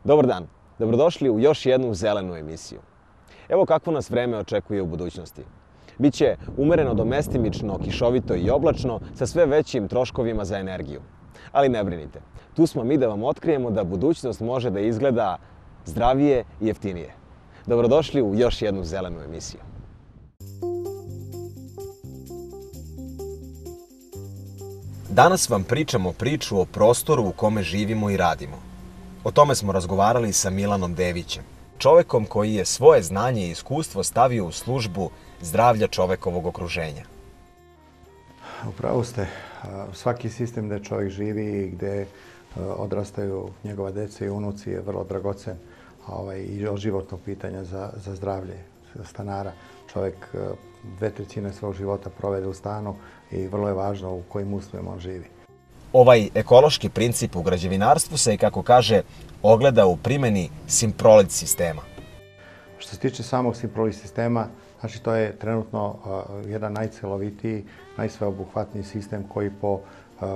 Dobar dan, dobrodošli u još jednu zelenu emisiju. Evo kakvo nas vreme očekuje u budućnosti. Biće umereno do mestimično, kišovito i oblačno sa sve većim troškovima za energiju. Ali ne brinite, tu smo mi da vam otkrijemo da budućnost može da izgleda zdravije i jeftinije. Dobrodošli u još jednu zelenu emisiju. Danas vam pričamo priču o prostoru u kome živimo i radimo. O tome smo razgovarali sa Milanom Devićem, čovekom koji je svoje znanje i iskustvo stavio u službu zdravlja čovekovog okruženja. Upravo ste. Svaki sistem gde čovjek živi i gde odrastaju njegova deca i unuci je vrlo dragocen i od životnog pitanja za zdravlje stanara. Čovjek 2/3 svog života provede u stanu i vrlo je važno u kojim uslovima on živi. Ovaj ekološki princip u građevinarstvu se, kako kaže, ogleda u primjeni Simprolit sistema. Što se tiče samog Simprolit sistema, znači to je trenutno jedan najcelovitiji, najsveobuhvatniji sistem koji po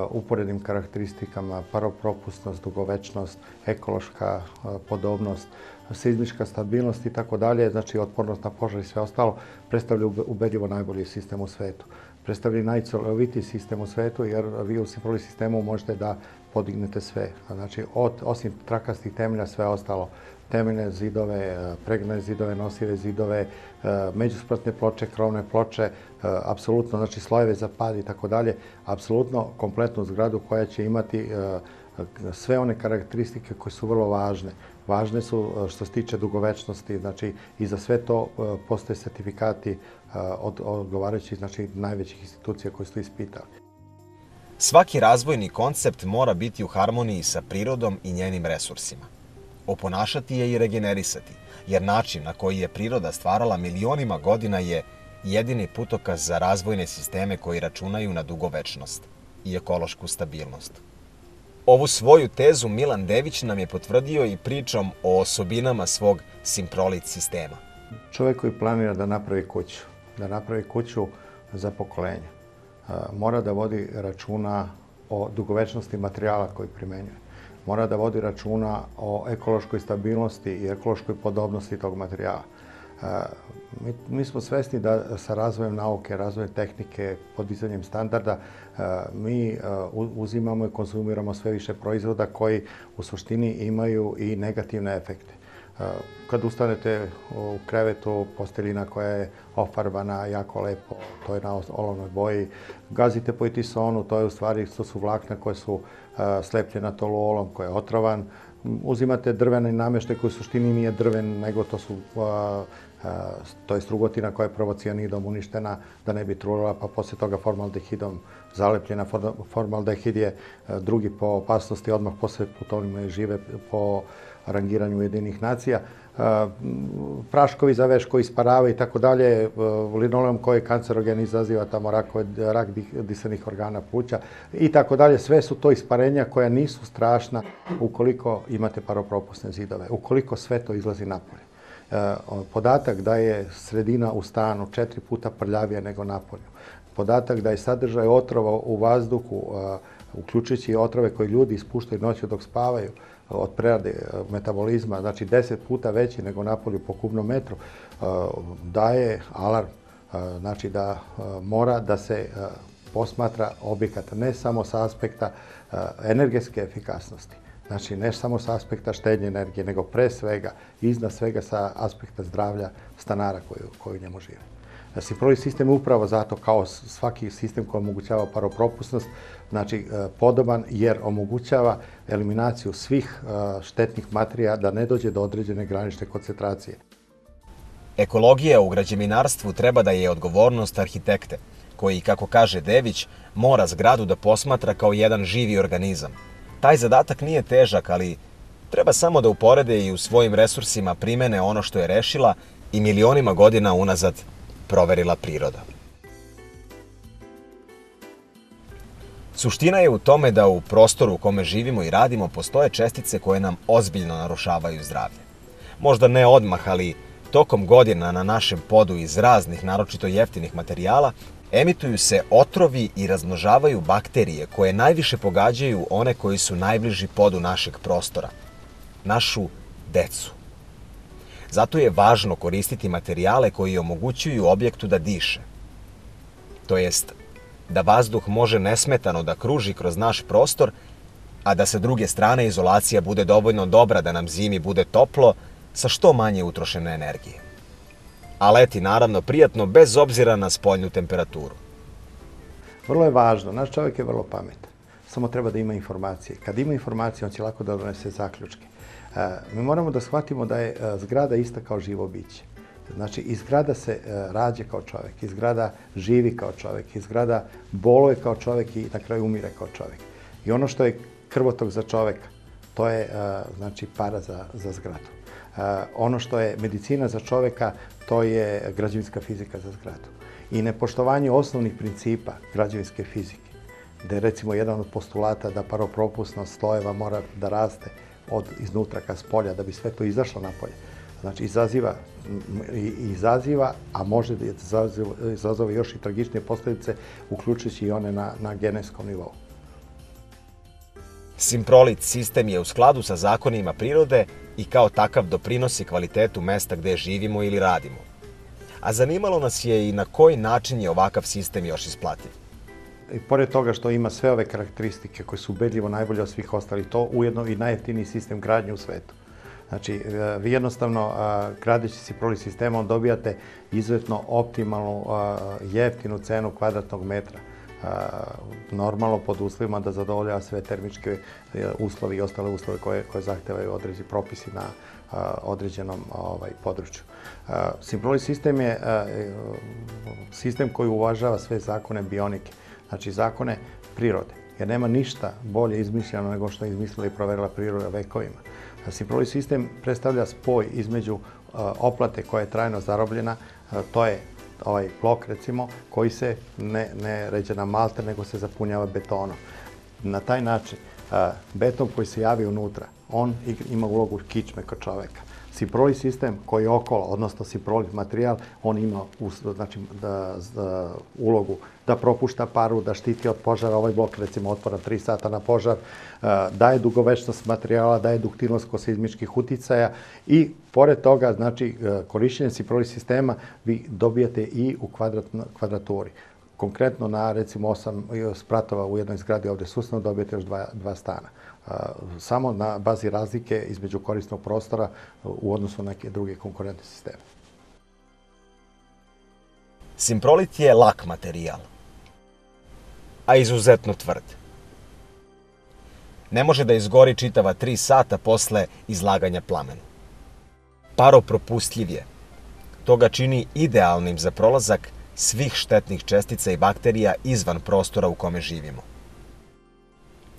uporednim karakteristikama, paropropusnost, dugovečnost, ekološka podobnost, seizmička stabilnost i tako dalje, znači otpornost na požar i sve ostalo, predstavlja ubedljivo najbolji sistem u svetu. Predstavlja najcelovitiji sistem u svetu jer vi u Simprolit sistemu možete da podignete sve. Znači, osim trakastih temelja, sve ostalo. Temeljne zidove, pregrane zidove, nosive zidove, međuspratne ploče, krovne ploče, apsolutno, znači slojeve za pad i tako dalje, apsolutno kompletnu zgradu koja će imati sve one karakteristike koje su vrlo važne. Važne su što se tiče dugovečnosti, znači i za sve to postoje sertifikati od odgovarajućih, znači najvećih institucija koje su ispitali. Svaki razvojni koncept mora biti u harmoniji sa prirodom i njenim resursima. Oponašati je i regenerisati, jer način na koji je priroda stvarala milionima godina je jedini putokaz za razvojne sisteme koji računaju na dugovečnost i ekološku stabilnost. Ovu svoju tezu Milan Dević nam je potvrdio i pričom o osobinama svog Simprolit sistema. Čovjek koji planira da napravi kuću za pokolenje, mora da vodi računa o dugovečnosti materijala koji primenjuje. Mora da vodi računa o ekološkoj stabilnosti i ekološkoj podobnosti tog materijala. Mi smo svesni da sa razvojem nauke, razvojem tehnike, podizanjem standarda, mi uzimamo i konzumiramo sve više proizvoda koji u suštini imaju i negativne efekte. Kad ustanete u krevetu, posteljina koja je ofarbana jako lepo, to je na olovnoj boji, gazite po etisonu, to je u stvari, to su vlakna koje su slepljena toluolom, koja je otrovan. Uzimate drveni namještaj koji u suštini nije drven, nego to je strugotina koja je prvo cijanidom uništena da ne bi trulila, pa poslije toga formaldehidom zalepljena. Formaldehid je drugi po opasnosti, odmah posle plutonima žive po rangiranju Ujedinjenih nacija. Praškovi za veš koji isparavaju i tako dalje, linoleum koji je kancerogen, izaziva tamo rak disanih organa pluća i tako dalje. Sve su to isparenja koja nisu strašna ukoliko imate paropropusne zidove, ukoliko sve to izlazi napolje. Podatak da je sredina u stanu 4 puta prljavija nego napolju. Podatak da je sadržaj otrova u vazduhu, uključujući i otrove koje ljudi ispuštaju noću dok spavaju, od prerade metabolizma, znači 10 puta veći nego napolju po kubnom metru, daje alarm. Znači da mora da se posmatra objekat ne samo sa aspekta energetske efikasnosti, znači ne samo sa aspekta štednje energije, nego pre svega, iznad svega sa aspekta zdravlja stanara koji u njemu žive. Simprolit sistem je upravo zato kao svaki sistem koji omogućava paropropusnost, znači podoban jer omogućava eliminaciju svih štetnih materija da ne dođe do određene granične koncentracije. Ekologija u građevinarstvu treba da je odgovornost arhitekte, koji, kako kaže Dević, mora zgradu da posmatra kao jedan živi organizam. Taj zadatak nije težak, ali treba samo da uporede i u svojim resursima primene ono što je rešila i milionima godina unazad proverila priroda. Suština je u tome da u prostoru u kome živimo i radimo postoje čestice koje nam ozbiljno narušavaju zdravlje. Možda ne odmah, ali tokom godina na našem podu iz raznih, naročito jeftinih materijala, emituju se otrovi i razmnožavaju bakterije koje najviše pogađaju one koji su najbliži podu našeg prostora. našu decu. Zato je važno koristiti materijale koji omogućuju objektu da diše. To jest, da vazduh može nesmetano da kruži kroz naš prostor, a da sa druge strane izolacija bude dovoljno dobra da nam zimi bude toplo sa što manje utrošene energije. A leti naravno prijatno bez obzira na spoljnu temperaturu. Vrlo je važno, naš čovjek je vrlo pametan, samo treba da ima informacije. Kad ima informacije, on će lako da donese zaključke. Mi moramo da shvatimo da je zgrada ista kao živo biće. Znači, iz zgrada se rađa kao čovjek, iz zgrada živi kao čovjek, iz zgrada boluje kao čovjek i na kraju umire kao čovjek. I ono što je krvotok za čovjeka, to je znači para za zgradu. Ono što je medicina za čovjeka, to je građevinska fizika za zgradu. I nepoštovanje osnovnih principa građevinske fizike, da je recimo jedan od postulata da paropropusnost slojeva mora da raste iznutra ka spolja, da bi sve to izašlo napolje. Znači, izaziva, a može da izazove još i tragičnije posljedice, uključujući i one na genetskom nivou. Simprolit sistem je u skladu sa zakonima prirode i kao takav doprinosi kvalitetu mesta gde živimo ili radimo. A zanimalo nas je i na koji način je ovakav sistem još isplativ. I pored toga što ima sve ove karakteristike koje su ubedljivo najbolje od svih ostalih, to ujedno i najjeftiniji sistem gradnje u svetu. Znači, vi jednostavno, gradeći Simprolit sistemom, dobijate izuzetno optimalnu, jeftinu cenu kvadratnog metra. Normalno pod uslovima da zadovoljava sve termičke uslovi i ostale uslove koje zahtevaju određeni propisi na određenom području. Simprolit sistem je sistem koji uvažava sve zakone bionike, znači zakone prirode, jer nema ništa bolje izmišljeno nego što je izmislila i proverila priroda vekovima. Simprolit sistem predstavlja spoj između oplate koja je trajno zarobljena, to je ovaj blok, recimo, koji se ne ređe na malte, nego se zapunjava betonom. Na taj način, beton koji se javi unutra, on ima ulogu kičme kod čoveka. Simprolit sistem koji je okolo, odnosno Simprolit materijal, on ima ulogu da propušta paru, da štiti od požara. Ovaj blok, recimo, otvoran 3 sata na požar, daje dugovečnost materijala, daje duktilnost kod seizmičkih uticaja i pored toga, znači, korišćenjem Simprolit sistema vi dobijate i u kvadraturi. Konkretno na, recimo, 8 spratova u jednoj zgradi ovdje sustavno dobijete još 2 stana. Samo na bazi razlike između korisnog prostora u odnosu na neke druge konkurentne sisteme. Simprolit je lak materijal, a izuzetno tvrd. Ne može da izgori čitava 3 sata posle izlaganja plamenu. Paropropustljiv je. To ga čini idealnim za prolazak svih štetnih čestica i bakterija izvan prostora u kome živimo.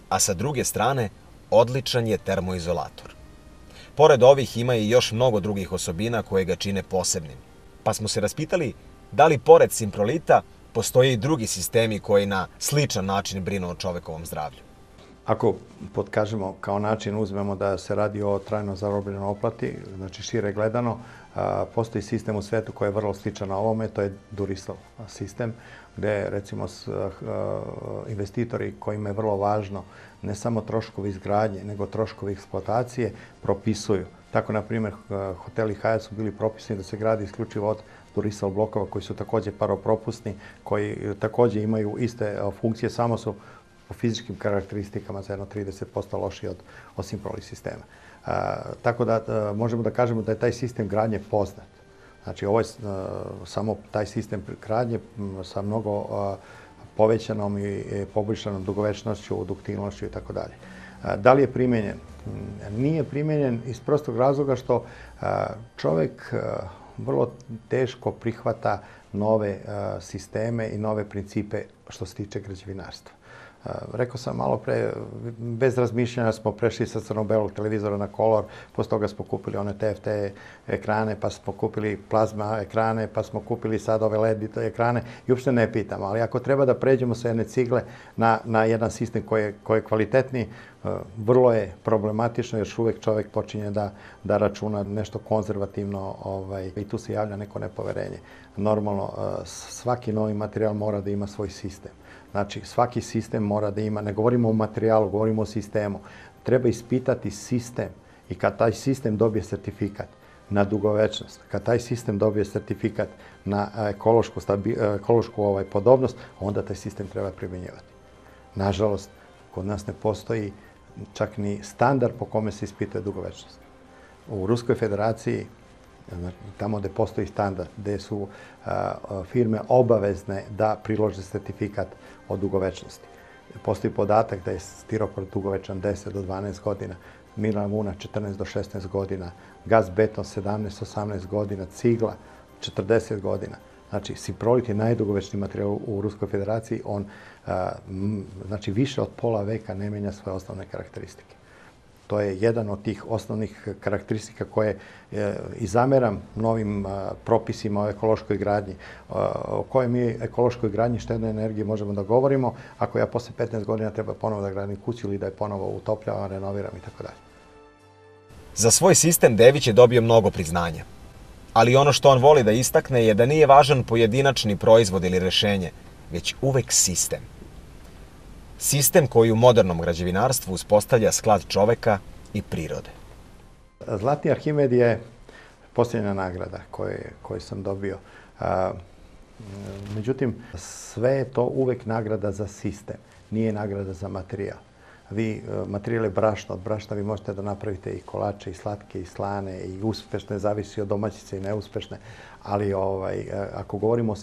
A sa druge strane, odličan je termoizolator. Pored ovih ima i još mnogo drugih osobina koje ga čine posebnim. Pa smo se raspitali da li pored Simprolita postoje i drugi sistemi koji na sličan način brinu o čovekovom zdravlju. Ako podkažemo kao način, uzmemo da se radi o trajno zarobljenoj oplati, znači šire gledano, postoji sistem u svetu koji je vrlo sličan na ovome, to je Durisol sistem, gde recimo investitori kojima je vrlo važno ne samo troškovi izgradnje, nego troškovi eksploatacije propisuju. Tako, na primjer, hoteli Hyatt su bili propisani da se gradi isključivo od Durisol blokova koji su također paropropusni, koji također imaju iste funkcije, samo su po fizičkim karakteristikama za jedno 30% lošiji od Simprolit sistema. Tako da možemo da kažemo da je taj sistem gradnje poznat. Znači, ovo je samo taj sistem gradnje sa mnogo povećanom i poboljšanom dugovečnošću, duktilnošću i tako dalje. Da li je primenjen? Nije primenjen iz prostog razloga što čovjek vrlo teško prihvata nove sisteme i nove principe što se tiče građevinarstva. Rekao sam malo pre, bez razmišljanja smo prešli sa crno-belog televizora na kolor, posle toga smo kupili one TFT ekrane, pa smo kupili plazma ekrane, pa smo kupili sad ove LED ekrane i uopšte ne pitamo. Ali ako treba da pređemo sa jedne cigle na jedan sistem koji je kvalitetniji, vrlo je problematično, jer uvek čovjek počinje da računa nešto konzervativno i tu se javlja neko nepoverenje. Normalno, svaki novi materijal mora da ima svoj sistem. Znači, svaki sistem mora da ima, ne govorimo o materijalu, govorimo o sistemu. Treba ispitati sistem I kad taj sistem dobije sertifikat na dugovečnost, kad taj sistem dobije sertifikat na ekološku podobnost, onda taj sistem treba primjenjivati. Nažalost, kod nas ne postoji čak ni standard po kome se ispituje dugovečnost. U Ruskoj federaciji, tamo gde postoji standard, gde su firme obavezne da prilože sertifikat o dugovečnosti. Postoji podatak da je stiropor dugovečan 10 do 12 godina, mineralna vuna 14 do 16 godina, gaz beton 17-18 godina, cigla 40 godina. Znači, siprolit je najdugovečniji materijal u Ruskoj federaciji. On, znači, više od pola veka ne menja svoje osnovne karakteristike. To je jedan od tih osnovnih karakteristika koje i zameram novim propisima o ekološkoj gradnji. O kojoj mi ekološkoj gradnji štednoj energiji možemo da govorimo ako ja posle 15 godina treba ponovo da gradim kuću ili da je ponovo utopljavam, renoviram i tako dalje. Za svoj sistem Dević je dobio mnogo priznanja. Ali ono što on voli da istakne je da nije važan pojedinačni proizvod ili rešenje, već uvek sistem. Sistem koji u modernom građevinarstvu uspostavlja sklad čoveka i prirode. Zlatni Arhimed je posljednja nagrada koju sam dobio. Međutim, sve je to uvek nagrada za sistem, nije nagrada za materijal. Vi, materijal je brašno, od brašna vi možete da napravite i kolače, i slatke, i slane, i uspešne, zavisi od domaćice i neuspešne. Ali ako govorimo o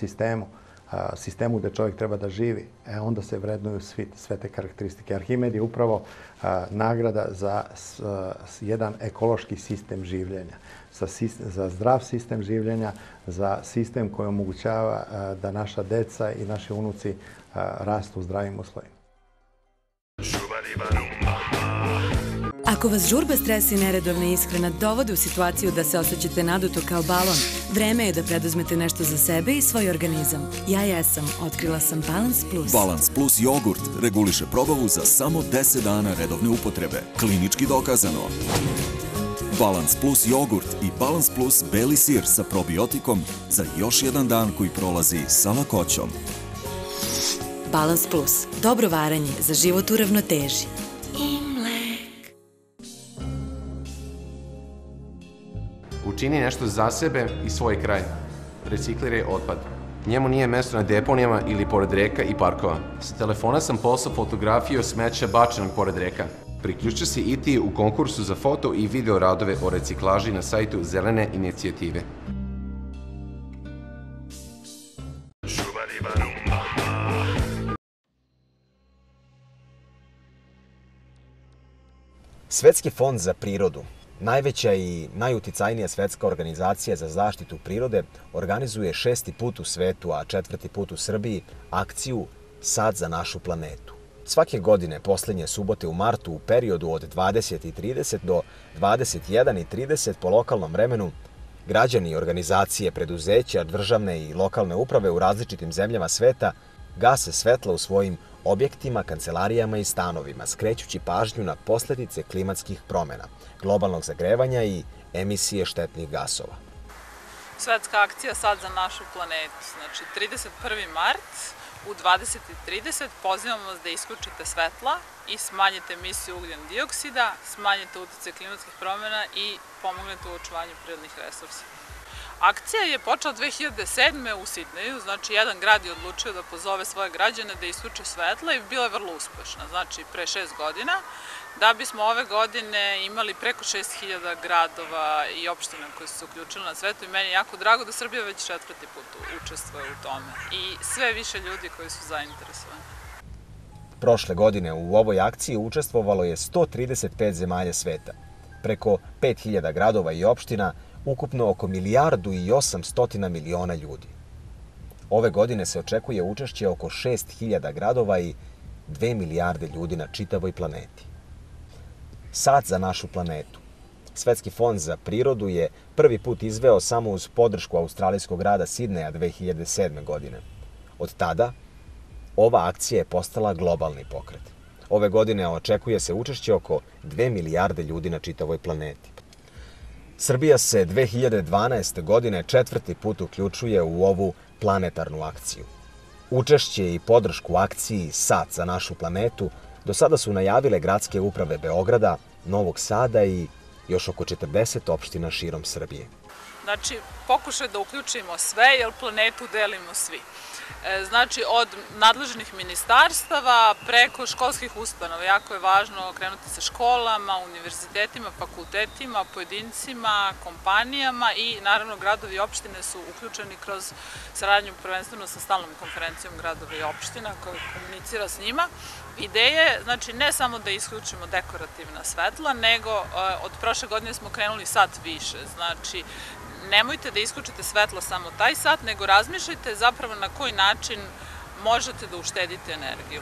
sistemu gde čovjek treba da živi, onda se vrednuju sve te karakteristike. Arhimed je upravo nagrada za jedan ekološki sistem življenja, za zdrav sistem življenja, za sistem koji omogućava da naša deca i naši unuci rastu u zdravim uslovima. Ako vas žurba, stres i neredovna ishrana dovode u situaciju da se osjećate naduto kao balon, vreme je da preduzmete nešto za sebe i svoj organizam. Ja jesam. Otkrila sam Balance Plus. Balance Plus jogurt reguliše probavu za samo 10 dana redovne upotrebe. Klinički dokazano. Balance Plus jogurt i Balance Plus beli sir sa probiotikom za još jedan dan koji prolazi sa lakoćom. Balance Plus. Dobro varanje za život u ravnoteži. Učini nešto za sebe i svoj kraj. Recikliraj otpad. Njemu nije mesto na deponijama ili pored reka i parkova. Sa telefona sam poslao fotografiju smeća bačenog pored reka. Priključi se i ti u konkursu za foto i video radove o reciklaži na sajtu Zelene inicijative. Svetski fond za prirodu, najveća i najuticajnija svetska organizacija za zaštitu prirode, organizuje 6. put u svetu, a 4. put u Srbiji, akciju Sad za našu planetu. Svake godine, poslednje subote u martu, u periodu od 20:30 do 21:30 po lokalnom vremenu, građani i organizacije, preduzeća, državne i lokalne uprave u različitim zemljama sveta gase svetla u svojim objektima, kancelarijama i stanovima, skrećući pažnju na posledice klimatskih promjena, globalnog zagrevanja i emisije štetnih gasova. Svetska akcija Sad za našu planetu. Znači, 31. mart u 20:30 pozivamo vas da isključite svetla i smanjite emisiju ugljen dioksida, smanjite utjecaj klimatskih promjena i pomognete u očuvanju prirodnih resursa. Akcija je počela 2007. u Sidneju, znači jedan grad je odlučio da pozove svoje građane da isključe svetla i bila je vrlo uspešna, znači pre 6 godina, da bismo ove godine imali preko 6.000 gradova i opština koje su se uključile na svetu i meni je jako drago da Srbija već 4. put učestvuje u tome i sve više ljudi koji su zainteresovani. Prošle godine u ovoj akciji učestvovalo je 135 zemalja sveta, preko 5.000 gradova i opština, ukupno oko 1.800 miliona ljudi. Ove godine se očekuje učešće oko 6.000 gradova i 2 milijarde ljudi na čitavoj planeti. Sad za našu planetu. Svetski fond za prirodu je prvi put izveo samo uz podršku australijskog grada Sidneja 2007. godine. Od tada, ova akcija je postala globalni pokret. Ove godine očekuje se učešće oko 2 milijarde ljudi na čitavoj planeti. Srbija se 2012. godine 4. put uključuje u ovu planetarnu akciju. Učešće i podršku akciji Sad za našu planetu do sada su najavile gradske uprave Beograda, Novog Sada i još oko 40 opština širom Srbije. Znači, pokušaj da uključimo sve, jer planetu delimo svi. Znači, od nadležnih ministarstava preko školskih ustanova. Jako je važno krenuti sa školama, univerzitetima, fakultetima, pojedincima, kompanijama i naravno gradovi i opštine su uključeni kroz saradnju prvenstveno sa stalnom konferencijom gradova i opština koja komunicira s njima. Ideja je, znači, ne samo da isključimo dekorativna svetla, nego od prošle godine smo krenuli sat više. Znači, nemojte da isključite svetlo samo taj sat, nego razmišljajte zapravo na koji način možete da uštedite energiju.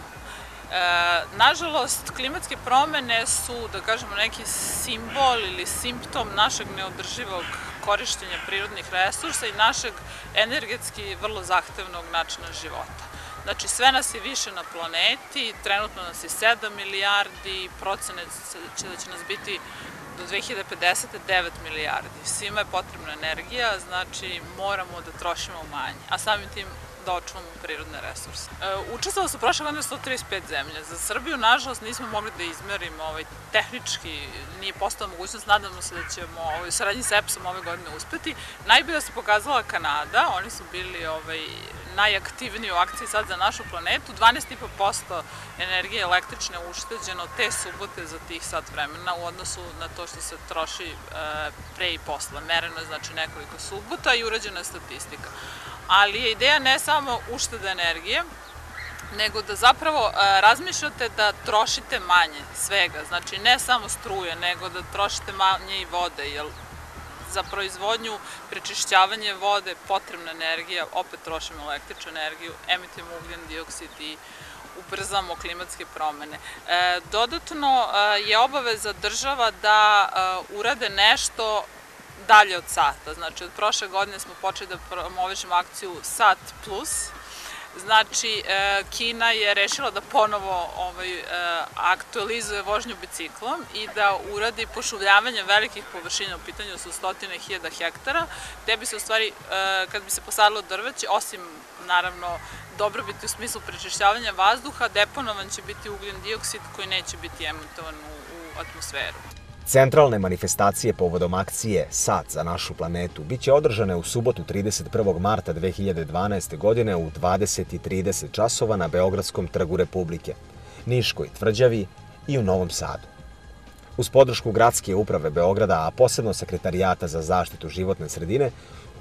Nažalost, klimatske promene su, da kažemo, neki simbol ili simptom našeg neodrživog korišćenja prirodnih resursa i našeg energetski vrlo zahtevnog načina života. Znači, sve nas je više na planeti, trenutno nas je 7 milijardi, procene će da će nas biti do 2050. 9 milijardi. Svima je potrebna energija, znači moramo da trošimo manje, a samim tim da očuvamo prirodne resurse. Učestvovalo su prošle godine 135 zemlja. Za Srbiju, nažalost, nismo mogli da izmerimo tehnički, nije postala mogućnost, nadamo se da ćemo u saradnji sa EPS-om ove godine uspeti. Najbolje se pokazala Kanada, oni su bili najaktivniji u akciji sad za našu planetu, 12,5% energije električne ušteđeno te subote za tih sat vremena u odnosu na to što se troši pre i posle. Mereno je znači nekoliko subota i urađena je statistika. Ali je ideja ne samo ušteda energije, nego da zapravo razmišljate da trošite manje svega. Znači ne samo struje, nego da trošite manje i vode, jer za proizvodnju, prečišćavanje vode potrebna energija, opet trošimo električnu energiju, emitujemo ugljen dioksid i ubrzamo klimatske promene. Dodatno je obaveza država da urade nešto dalje od sata. Znači, od prošle godine smo počeli da promovišemo akciju Sat Plus. Znači, Kina je rešila da ponovo aktualizuje vožnju biciklom i da uradi pošumljavanje velikih površina, u pitanju su 100.000 hektara, gde bi se u stvari, kad bi se posadilo drveće, osim naravno dobrobiti u smislu prečišćavanja vazduha, deponovan će biti ugljen dioksid koji neće biti emitovan u atmosferu. Centralne manifestacije povodom akcije Sat za našu planetu biće održane u subotu 31. marta 2012. godine u 20:30 časova na Beogradskom trgu Republike, Niškoj tvrđavi i u Novom Sadu. Uz podršku Gradske uprave Beograda, a posebno Sekretarijata za zaštitu životne sredine,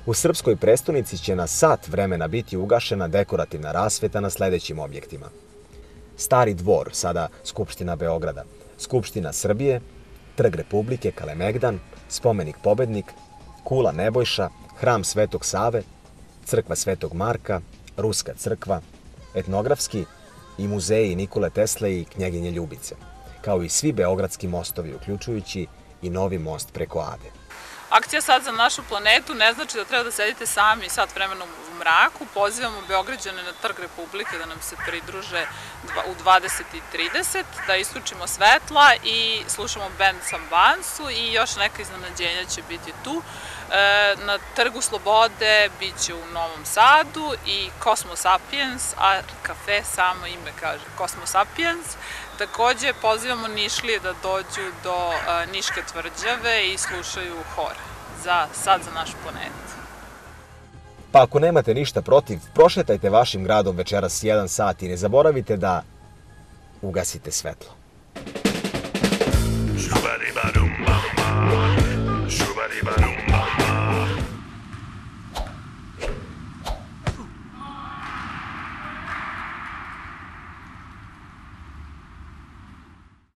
u srpskoj prestonici će na sat vremena biti ugašena dekorativna rasveta na sledećim objektima. Stari dvor, sada Skupština Beograda, Skupština Srbije, Trg Republike, Kalemegdan, Spomenik Pobednik, Kula Nebojša, Hram Svetog Save, Crkva Svetog Marka, Ruska crkva, etnografski i muzeji Nikole Tesle i Knjeginje Ljubice, kao i svi beogradski mostovi, uključujući i novi most preko Ade. Akcija Sat za našu planetu ne znači da treba da sedite sami sat vremena u mraku. Pozivamo Beograđane na Trg Republike da nam se pridruže u 20:30, da isključimo svetla i slušamo band Sambansu i još neka iznenađenja će biti tu. Na Trgu Slobode bit će u Novom Sadu i Cosmo Sapiens, a kafe samo ime kaže Cosmo Sapiens. Takođe pozivamo Nišlije da dođu do Niške tvrđave i slušaju hor za Sat za našu planetu. Pa ako nemate ništa protiv, prošetajte vašim gradom večeras 1 sat i ne zaboravite da ugasite svetlo. Shubadi-ba-dum-bum-bum. Shubadi-ba-dum.